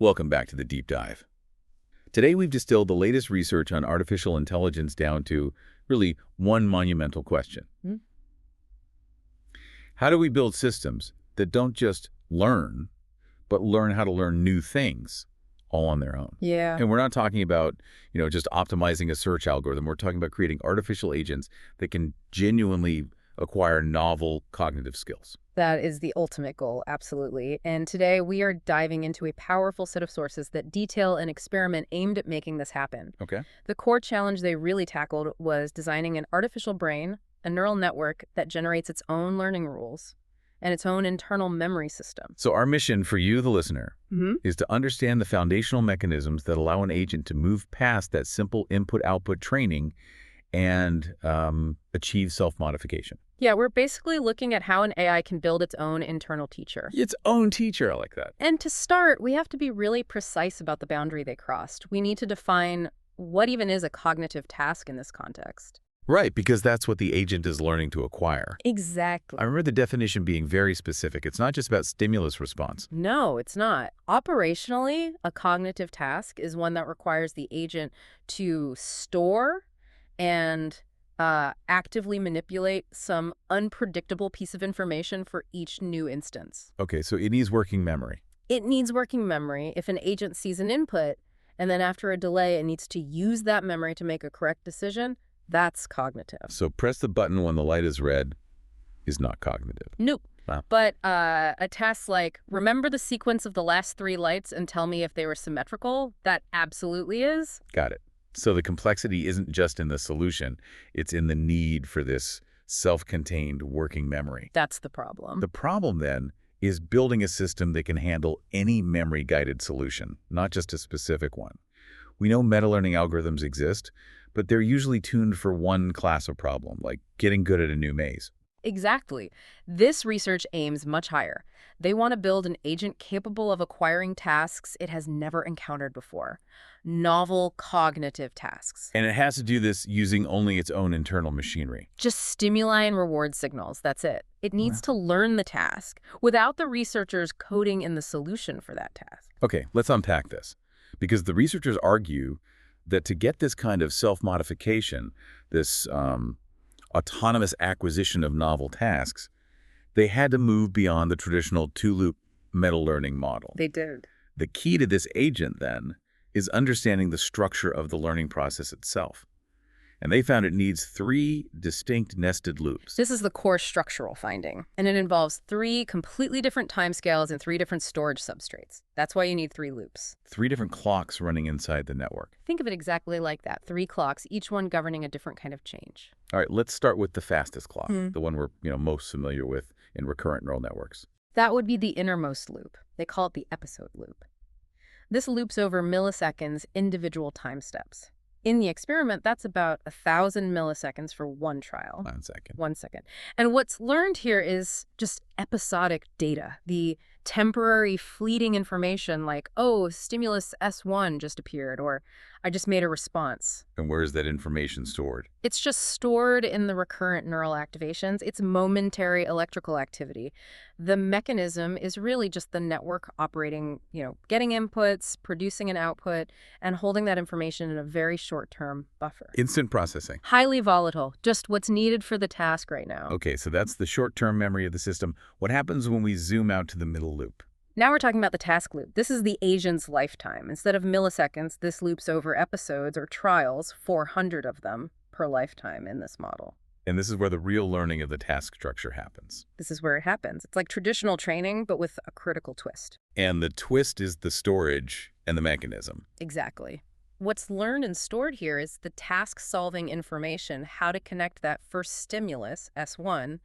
Welcome back to the Deep Dive. Today we've distilled the latest research on artificial intelligence down to, really, one monumental question. Hmm? How do we build systems that don't just learn, but learn how to learn new things all on their own? Yeah, And we're not talking about, just optimizing a search algorithm. We're talking about creating artificial agents that can genuinely acquire novel cognitive skills. that is the ultimate goal, absolutely. And today we are diving into a powerful set of sources that detail an experiment aimed at making this happen. Okay. The core challenge they really tackled was designing an artificial brain, a neural network that generates its own learning rules and its own internal memory system. So our mission for you, the listener, is to understand the foundational mechanisms that allow an agent to move past that simple input-output training and achieve self-modification. Yeah, we're basically looking at how an AI can build its own internal teacher. Its own teacher, I like that. And to start, we have to be really precise about the boundary they crossed. We need to define what even is a cognitive task in this context. Right, because that's what the agent is learning to acquire. Exactly. I remember the definition being very specific. It's not just about stimulus response. No, it's not. Operationally, a cognitive task is one that requires the agent to store and actively manipulate some unpredictable piece of information for each new instance. Okay, so it needs working memory. It needs working memory. If an agent sees an input, and then after a delay it needs to use that memory to make a correct decision, that's cognitive. So press the button when the light is red is not cognitive. Nope. Wow. But a task like, remember the sequence of the last 3 lights and tell me if they were symmetrical, that absolutely is. Got it. So the complexity isn't just in the solution, it's in the need for this self-contained working memory. That's the problem. The problem, then, is building a system that can handle any memory-guided solution, not just a specific one. We know meta-learning algorithms exist, but they're usually tuned for one class of problem, like getting good at a new maze. Exactly. This research aims much higher. They want to build an agent capable of acquiring tasks it has never encountered before. Novel cognitive tasks. And it has to do this using only its own internal machinery. Just stimuli and reward signals, that's it. It needs to learn the task without the researchers coding in the solution for that task. Okay, let's unpack this. Because the researchers argue that to get this kind of self-modification, this autonomous acquisition of novel tasks, they had to move beyond the traditional two-loop meta-learning model. They did. The key to this agent, then, is understanding the structure of the learning process itself. And they found it needs 3 distinct nested loops. This is the core structural finding, and it involves 3 completely different timescales and 3 different storage substrates. That's why you need 3 loops. 3 different clocks running inside the network. Think of it exactly like that. 3 clocks, each one governing a different kind of change. All right, let's start with the fastest clock, the one we're most familiar with in recurrent neural networks. That would be the innermost loop. They call it the episode loop. This loops over milliseconds, individual time steps. In the experiment, that's about 1,000 milliseconds for one trial. 1 second. 1 second. And what's learned here is just episodic data, the temporary fleeting information like, oh, stimulus S1 just appeared, or I just made a response. And where is that information stored? It's just stored in the recurrent neural activations. It's momentary electrical activity. The mechanism is really just the network operating, getting inputs, producing an output, and holding that information in a very short-term buffer. Instant processing. Highly volatile, just what's needed for the task right now. Okay, so that's the short-term memory of the system. What happens when we zoom out to the middle loop? Now we're talking about the task loop. This is the agent's lifetime. Instead of milliseconds, this loops over episodes or trials, 400 of them per lifetime in this model. And this is where the real learning of the task structure happens. This is where it happens. It's like traditional training, but with a critical twist. And the twist is the storage and the mechanism. Exactly. What's learned and stored here is the task-solving information, how to connect that first stimulus, S1,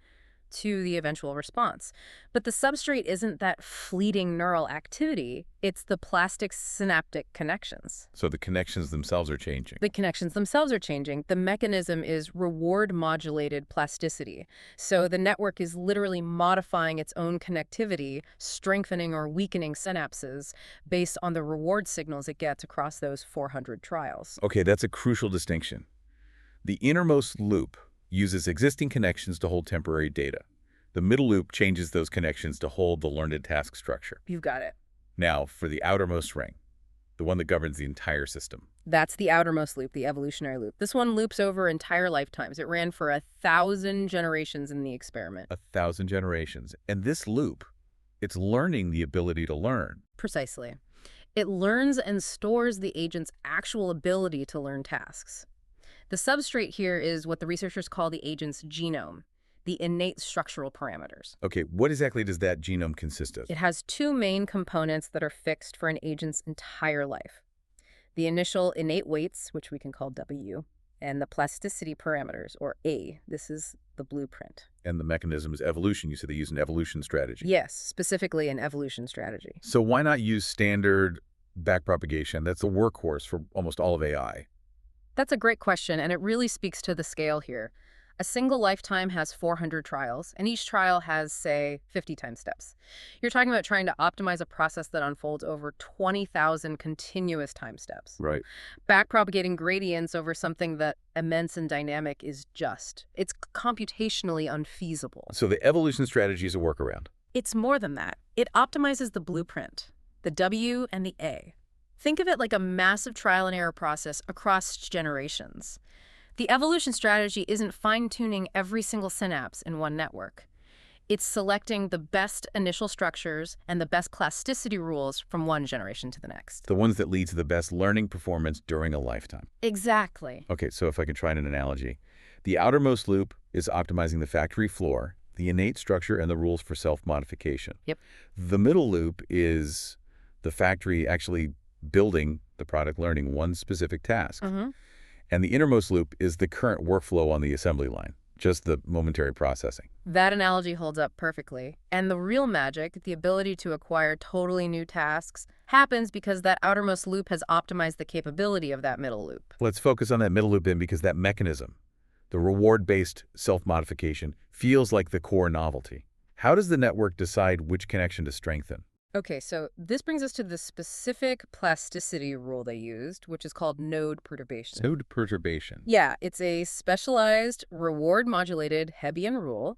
to the eventual response. But the substrate isn't that fleeting neural activity, it's the plastic synaptic connections. So the connections themselves are changing. The connections themselves are changing. The mechanism is reward-modulated plasticity. So the network is literally modifying its own connectivity, strengthening or weakening synapses based on the reward signals it gets across those 400 trials. Okay, that's a crucial distinction. The innermost loop uses existing connections to hold temporary data. The middle loop changes those connections to hold the learned task structure. You've got it. Now, for the outermost ring, the one that governs the entire system. That's the outermost loop, the evolutionary loop. This one loops over entire lifetimes. It ran for 1,000 generations in the experiment. 1,000 generations. And this loop, it's learning the ability to learn. Precisely. It learns and stores the agent's actual ability to learn tasks. The substrate here is what the researchers call the agent's genome, the innate structural parameters. Okay, what exactly does that genome consist of? It has two main components that are fixed for an agent's entire life. The initial innate weights, which we can call W, and the plasticity parameters, or A. This is the blueprint. And the mechanism is evolution. You said they use an evolution strategy. Yes, specifically an evolution strategy. So why not use standard backpropagation? That's the workhorse for almost all of AI. That's a great question, and it really speaks to the scale here. A single lifetime has 400 trials, and each trial has, say, 50 time steps. You're talking about trying to optimize a process that unfolds over 20,000 continuous time steps. Right. Backpropagating gradients over something that immense and dynamic is it's computationally unfeasible. So the evolution strategy is a workaround. It's more than that. It optimizes the blueprint, the W and the A. Think of it like a massive trial and error process across generations. The evolution strategy isn't fine-tuning every single synapse in one network. It's selecting the best initial structures and the best plasticity rules from one generation to the next. The ones that lead to the best learning performance during a lifetime. Exactly. Okay, so if I can try an analogy. The outermost loop is optimizing the factory floor, the innate structure, and the rules for self-modification. Yep. The middle loop is the factory actually building the product, learning one specific task. And the innermost loop is the current workflow on the assembly line, just the momentary processing. That analogy holds up perfectly. And the real magic, the ability to acquire totally new tasks, happens because that outermost loop has optimized the capability of that middle loop. Let's focus on that middle loop then, because that mechanism, the reward-based self-modification, feels like the core novelty. How does the network decide which connection to strengthen? Okay, so this brings us to the specific plasticity rule they used, which is called node perturbation. Node perturbation. Yeah, it's a specialized, reward-modulated Hebbian rule,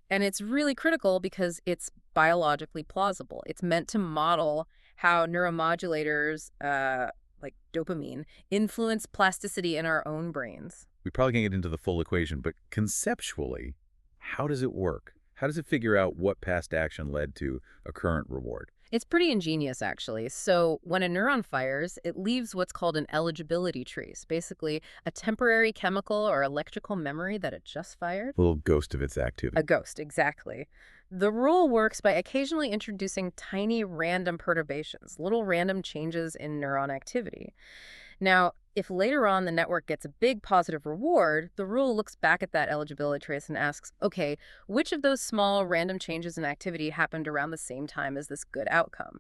and it's really critical because it's biologically plausible. It's meant to model how neuromodulators, like dopamine, influence plasticity in our own brains. We probably can't get into the full equation, but conceptually, how does it work? How does it figure out what past action led to a current reward? It's pretty ingenious, actually. So when a neuron fires, it leaves what's called an eligibility trace, basically a temporary chemical or electrical memory that it just fired. A little ghost of its activity. A ghost, exactly. The rule works by occasionally introducing tiny random perturbations, little random changes in neuron activity. Now, if later on the network gets a big positive reward, the rule looks back at that eligibility trace and asks, okay, which of those small random changes in activity happened around the same time as this good outcome?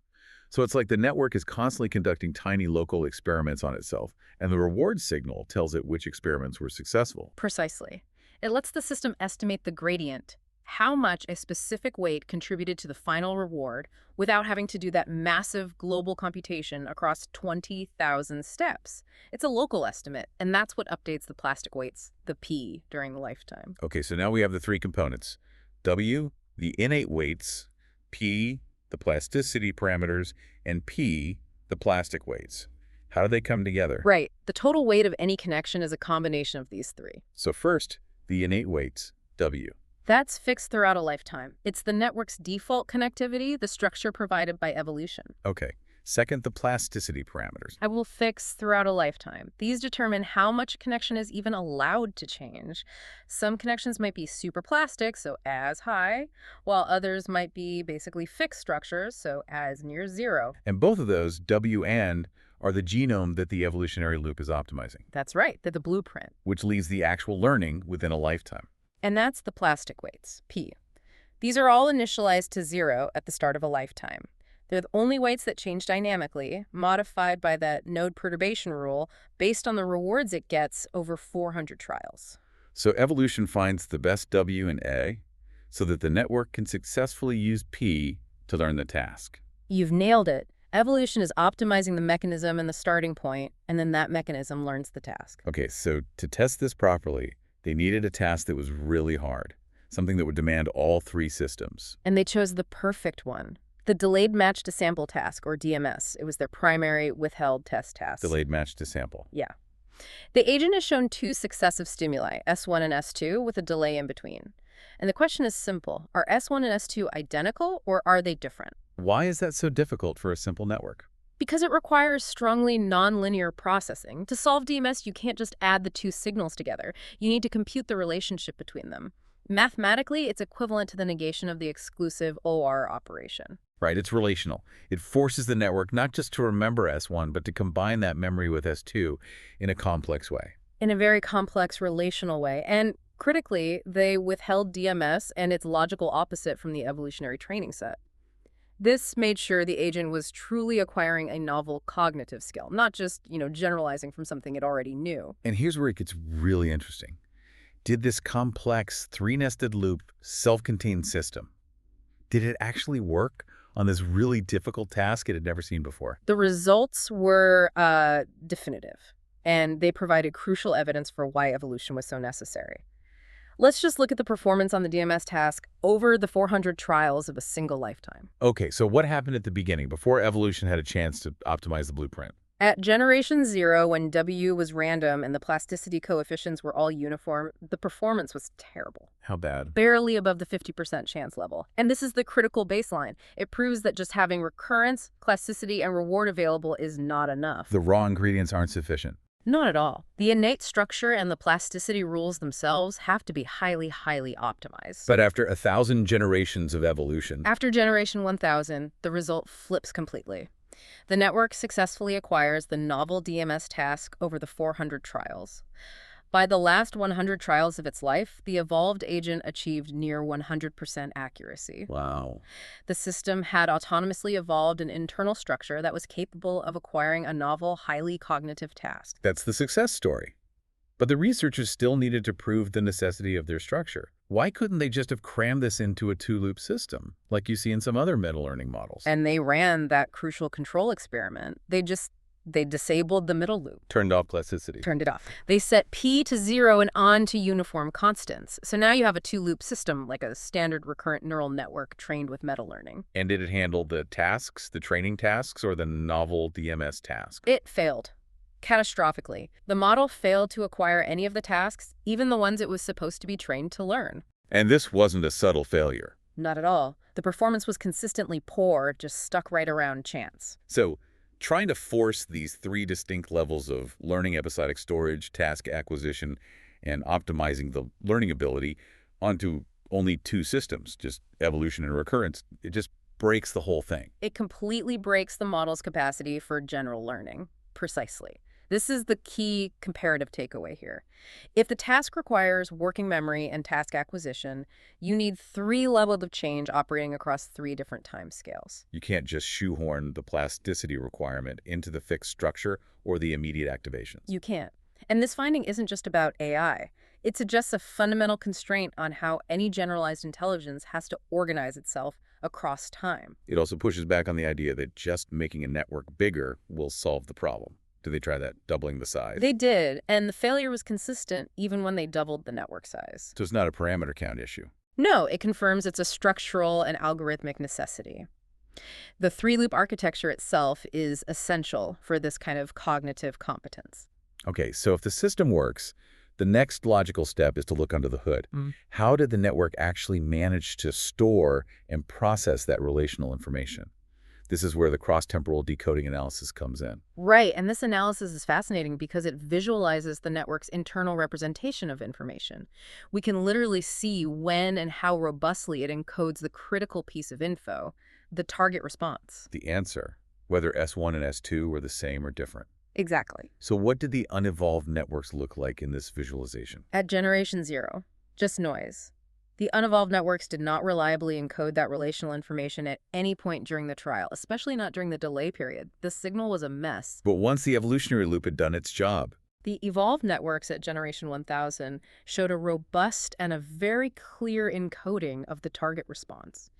So it's like the network is constantly conducting tiny local experiments on itself, and the reward signal tells it which experiments were successful. Precisely. It lets the system estimate the gradient, how much a specific weight contributed to the final reward, without having to do that massive global computation across 20,000 steps. It's a local estimate, and that's what updates the plastic weights, the P, during the lifetime. Okay, so now we have the three components. W, the innate weights, P, the plasticity parameters, and P, the plastic weights. How do they come together? Right. The total weight of any connection is a combination of these three. So first, the innate weights, W. That's fixed throughout a lifetime. It's the network's default connectivity, the structure provided by evolution. Okay. Second, the plasticity parameters. I will fix throughout a lifetime. These determine how much a connection is even allowed to change. Some connections might be super plastic, so as high, while others might be basically fixed structures, so as near zero. And both of those, W and, are the genome that the evolutionary loop is optimizing. That's right, they're the blueprint. Which leads the actual learning within a lifetime. And that's the plastic weights, P. These are all initialized to zero at the start of a lifetime. They're the only weights that change dynamically, modified by that node perturbation rule based on the rewards it gets over 400 trials. So evolution finds the best W and A so that the network can successfully use P to learn the task. You've nailed it. Evolution is optimizing the mechanism and the starting point, and then that mechanism learns the task. Okay, so to test this properly, they needed a task that was really hard, something that would demand all three systems. And they chose the perfect one. The delayed match to sample task, or DMS. It was their primary withheld test task. Delayed match to sample. Yeah. The agent has shown two successive stimuli, S1 and S2, with a delay in between. And the question is simple. Are S1 and S2 identical, or are they different? Why is that so difficult for a simple network? Because it requires strongly nonlinear processing. To solve DMS, you can't just add the two signals together. You need to compute the relationship between them. Mathematically, it's equivalent to the negation of the exclusive OR operation. Right, it's relational. It forces the network not just to remember S1, but to combine that memory with S2 in a complex way. In a very complex relational way. And critically, they withheld DMS and its logical opposite from the evolutionary training set. This made sure the agent was truly acquiring a novel cognitive skill, not just, generalizing from something it already knew. And here's where it gets really interesting. Did this complex three-nested loop self-contained system, did it actually work on this really difficult task it had never seen before? The results were definitive, and they provided crucial evidence for why evolution was so necessary. Let's just look at the performance on the DMS task over the 400 trials of a single lifetime. Okay, so what happened at the beginning, before evolution had a chance to optimize the blueprint? At generation 0, when W was random and the plasticity coefficients were all uniform, the performance was terrible. How bad? Barely above the 50% chance level. And this is the critical baseline. It proves that just having recurrence, classicity, and reward available is not enough. The raw ingredients aren't sufficient. Not at all. The innate structure and the plasticity rules themselves have to be highly, highly optimized. But after 1,000 generations of evolution, After generation 1000, the result flips completely. The network successfully acquires the novel DMS task over the 400 trials. By the last 100 trials of its life, the evolved agent achieved near 100% accuracy. wow. The system had autonomously evolved an internal structure that was capable of acquiring a novel, highly cognitive task. That's the success story. But the researchers still needed to prove the necessity of their structure. Why couldn't they just have crammed this into a two-loop system, like you see in some other meta-learning models? And they ran that crucial control experiment. They disabled the middle loop. Turned off plasticity. Turned it off. They set P to 0 and on to uniform constants. So now you have a two-loop system, like a standard recurrent neural network trained with meta-learning. And did it handle the tasks, the training tasks, or the novel DMS task? It failed. Catastrophically. The model failed to acquire any of the tasks, even the ones it was supposed to be trained to learn. And this wasn't a subtle failure. Not at all. The performance was consistently poor, just stuck right around chance. So, trying to force these three distinct levels of learning episodic storage, task acquisition, and optimizing the learning ability onto only two systems, just evolution and recurrence, it just breaks the whole thing. It completely breaks the model's capacity for general learning. Precisely. This is the key comparative takeaway here. If the task requires working memory and task acquisition, you need three levels of change operating across three different time scales. You can't just shoehorn the plasticity requirement into the fixed structure or the immediate activations. You can't. And this finding isn't just about AI. It suggests a fundamental constraint on how any generalized intelligence has to organize itself across time. It also pushes back on the idea that just making a network bigger will solve the problem. Did they try that, doubling the size? They did, and the failure was consistent even when they doubled the network size. So it's not a parameter count issue. No, it confirms it's a structural and algorithmic necessity. The three-loop architecture itself is essential for this kind of cognitive competence. Okay, so if the system works, the next logical step is to look under the hood. How did the network actually manage to store and process that relational information? This is where the cross-temporal decoding analysis comes in. Right, and this analysis is fascinating because it visualizes the network's internal representation of information. We can literally see when and how robustly it encodes the critical piece of info, the target response. The answer, whether S1 and S2 were the same or different. Exactly. So what did the unevolved networks look like in this visualization? At generation 0, just noise. The unevolved networks did not reliably encode that relational information at any point during the trial, especially not during the delay period. The signal was a mess. But once the evolutionary loop had done its job, The evolved networks at generation 1000 showed a robust and a very clear encoding of the target response.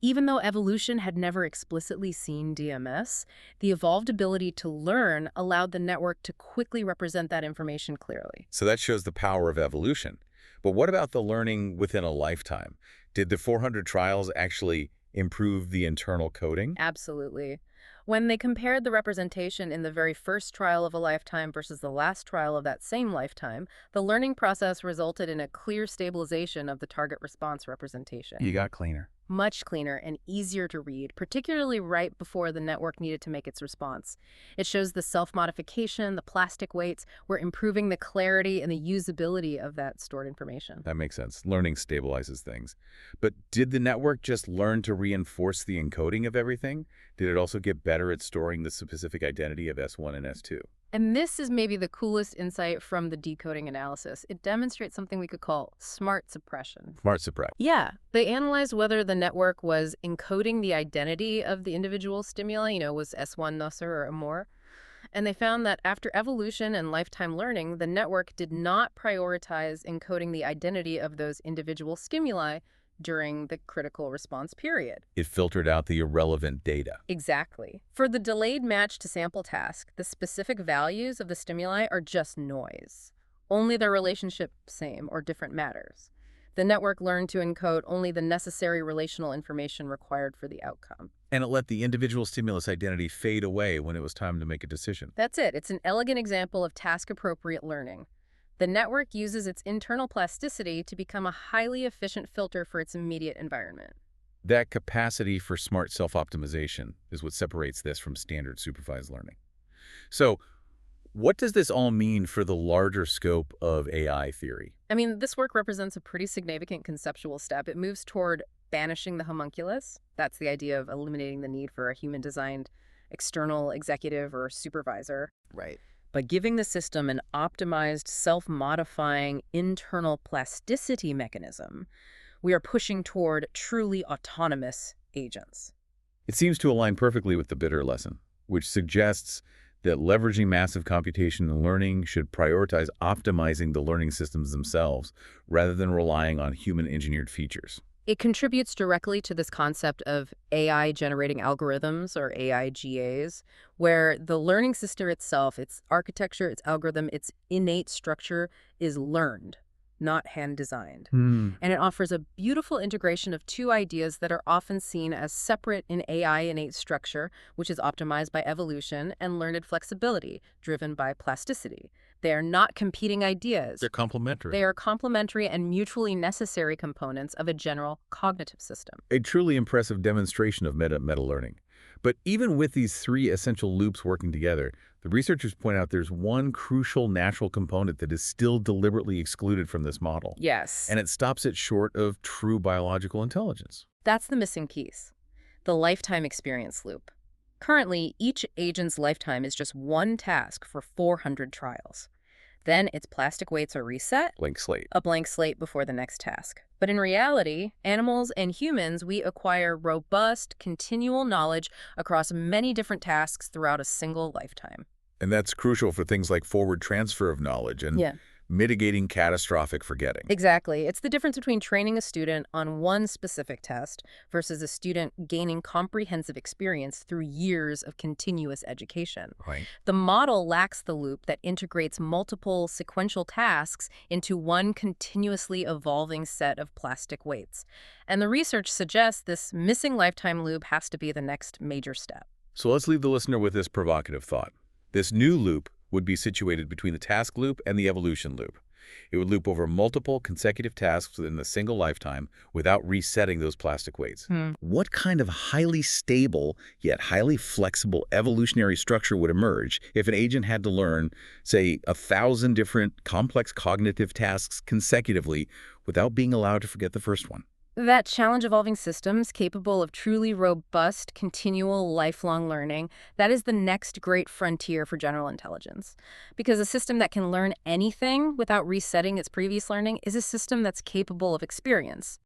Even though evolution had never explicitly seen DMS, the evolved ability to learn allowed the network to quickly represent that information clearly. so that shows the power of evolution. But what about the learning within a lifetime? Did the 400 trials actually improve the internal coding? Absolutely. When they compared the representation in the very first trial of a lifetime versus the last trial of that same lifetime, the learning process resulted in a clear stabilization of the target response representation. You got cleaner. Much cleaner and easier to read, particularly right before the network needed to make its response. It shows the self-modification, the plastic weights, were improving the clarity and the usability of that stored information. That makes sense. Learning stabilizes things. But did the network just learn to reinforce the encoding of everything? Did it also get better at storing the specific identity of S1 and S2? And this is maybe the coolest insight from the decoding analysis. It demonstrates something we could call smart suppression. Smart surprise. Yeah, they analyzed whether the network was encoding the identity of the individual stimuli, was S1 Nusser or more. And they found that after evolution and lifetime learning, the network did not prioritize encoding the identity of those individual stimuli during the critical response period. It filtered out the irrelevant data. Exactly. For the delayed match to sample task, the specific values of the stimuli are just noise. Only their relationship same or different matters. The network learned to encode only the necessary relational information required for the outcome. And it let the individual stimulus identity fade away when it was time to make a decision. That's it. It's an elegant example of task-appropriate learning. The network uses its internal plasticity to become a highly efficient filter for its immediate environment. That capacity for smart self-optimization is what separates this from standard supervised learning. So, what does this all mean for the larger scope of AI theory? I mean, this work represents a pretty significant conceptual step. It moves toward banishing the homunculus. That's the idea of eliminating the need for a human-designed external executive or supervisor. Right. By giving the system an optimized, self-modifying internal plasticity mechanism, we are pushing toward truly autonomous agents. It seems to align perfectly with the Bitter lesson, which suggests that leveraging massive computation and learning should prioritize optimizing the learning systems themselves rather than relying on human-engineered features. It contributes directly to this concept of AI generating algorithms, or AIGAs, where the learning system itself, its architecture, its algorithm, its innate structure is learned, not hand-designed. And it offers a beautiful integration of two ideas that are often seen as separate in AI innate structure, which is optimized by evolution, and learned flexibility, driven by plasticity. They are not competing ideas. They're complementary. They are complementary and mutually necessary components of a general cognitive system. A truly impressive demonstration of meta learning. But even with these three essential loops working together, the researchers point out there's one crucial natural component that is still deliberately excluded from this model. Yes. And it stops it short of true biological intelligence. That's the missing piece, the lifetime experience loop. Currently, each agent's lifetime is just one task for 400 trials. Then its plastic weights are reset, Blank slate. a blank slate before the next task. But in reality, animals and humans, we acquire robust, continual knowledge across many different tasks throughout a single lifetime. And that's crucial for things like forward transfer of knowledge and mitigating catastrophic forgetting. Exactly. It's the difference between training a student on one specific test versus a student gaining comprehensive experience through years of continuous education. Right. The model lacks the loop that integrates multiple sequential tasks into one continuously evolving set of plastic weights. And the research suggests this missing lifetime loop has to be the next major step. So let's leave the listener with this provocative thought. This new loop would be situated between the task loop and the evolution loop. It would loop over multiple consecutive tasks within a single lifetime without resetting those plastic weights. What kind of highly stable yet highly flexible evolutionary structure would emerge if an agent had to learn, say, 1,000 different complex cognitive tasks consecutively without being allowed to forget the first one? That challenge evolving systems capable of truly robust, continual, lifelong learning, that is the next great frontier for general intelligence. Because a system that can learn anything without resetting its previous learning is a system that's capable of experience.